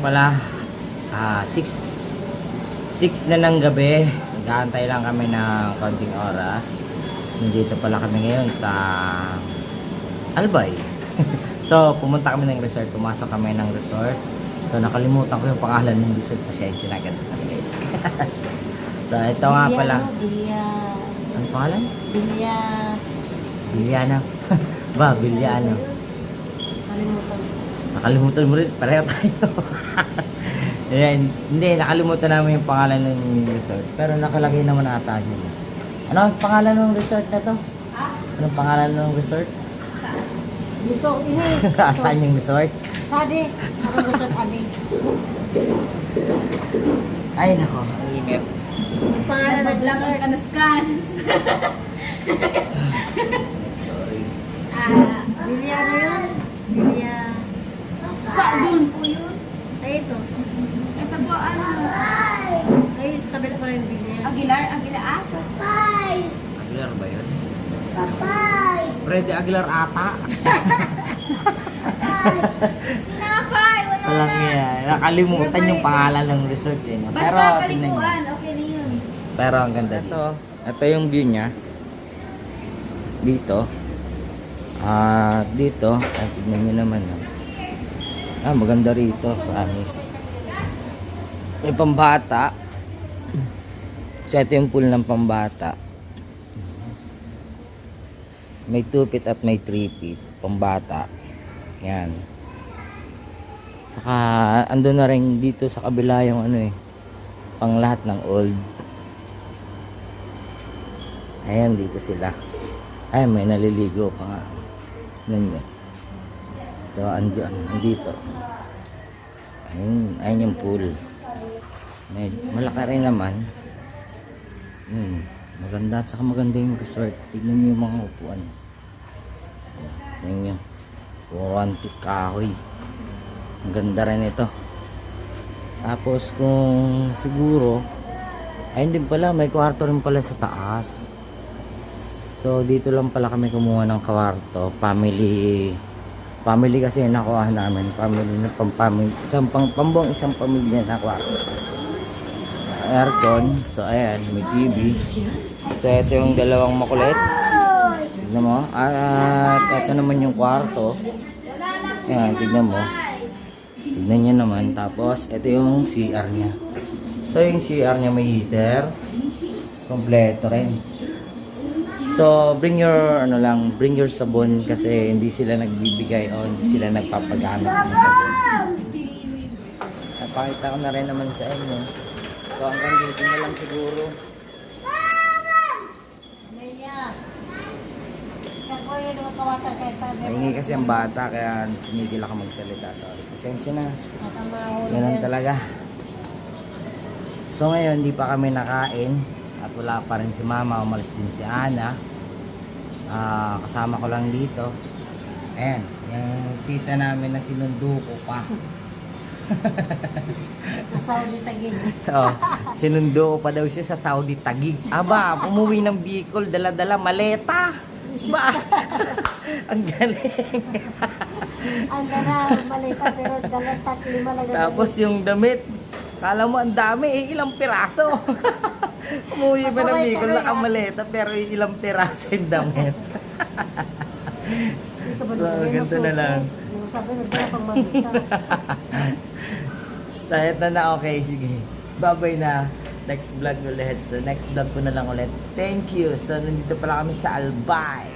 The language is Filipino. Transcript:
pala, 6 na ng gabi. Nag-aantay lang kami ng konting oras. Nandito pala kami ngayon sa Albay. So, pumunta kami ng resort. Pumasok kami ng resort. So, nakalimutan ko yung pangalan ng resort. Pasensya na ganun. So, ito nga pala. Anong pangalan? Bilyana. Ba, Bilyana. Nakalimutan mo rin. Pareho tayo. Ayan. Hindi, nakalimutan namin yung pangalan ng resort. Pero nakalagay naman ata yun. Ano ang pangalan ng resort na to? Anong pangalan ng resort? Dito, ini. Saan yung resort? Sadi. Ako resort Adi. Ay, nako. Ang inip. Pangalan ng resort. Kanas-kanas. Sorry. Bilya na yun? Bilya. Sa doon po yun. Ay, ito. Ito po ano. Ay, sa tabi pa rin bilya. Aguilar ata. Aguilar ba yun? Freddy Aguilar ata. Tinapay. Wala Walang na. yan. Nakalimutan yung pangalan ng resort eh. No? Pero, Basta tingnan nyo. paliguan. Okay na yun. Pero ang ganda. Ito yung view niya. Dito. Dito. Ay, tignan nyo naman. Maganda rito. Promise. May pambata. So, ito yung pool ng pambata. May 2 feet at may 3 feet. Pambata. Yan. Saka, ando na rin dito sa kabila yung pang lahat ng old. Ayan, dito sila. Ay, may naliligo pa nga. Ganyan. So, andito. Ayun yung pool. Malaki rin naman. Maganda at saka maganda yung resort. Tignan niyo yung mga upuan. Tignan nyo. Puro antique kahoy. Ang ganda rin ito. Tapos kung siguro, ayun din pala, may kwarto rin pala sa taas. So dito lang pala kami kumuha ng kwarto. Family kasi nakuha namin. Family na pang-family. Isang pamilya na kwarto. Aircon. So ayan, may TV. So ito yung dalawang makulit. Tignan mo. At ito naman yung kwarto. Ayan, tignan mo. Tignan nyo naman. Tapos ito yung CR nya. So yung CR nya may heater. Kompleto rin. So bring your bring your sabon kasi hindi sila nagbibigay o hindi sila nagpapagamit ng sabon. Napakita ko na rin naman sa inyo. So hanggang dito na lang siguro. Mahingi kasi ang bata kaya tumigil ako magsalita. Sorry. Pasensya na. Ganun talaga. So ngayon hindi pa kami nakain at wala pa rin si Mama. Umalis din si Ana. Kasama ko lang dito. Ayan. Yung tita namin na sinundo ko pa. Sa Saudi Taguig. Oh, sinundo ko pa daw siya sa Saudi Taguig. Aba, umuwi ng Bicol, dala-dala maleta. Ba? Ang galing. Ang gana, malita pero dalantak 5 lang. Tapos yung damit, kala mo ang dami ilang piraso. Umuwi pa ng Bicol nakamaleta pero ilang piraso yung damit. So, ganito na lang. Sabi nagdala pang mamita. So, ito na, okay, sige. Bye-bye na. Next vlog ulit. So, next vlog ko na lang ulit. Thank you. So, nandito pala kami sa Albay.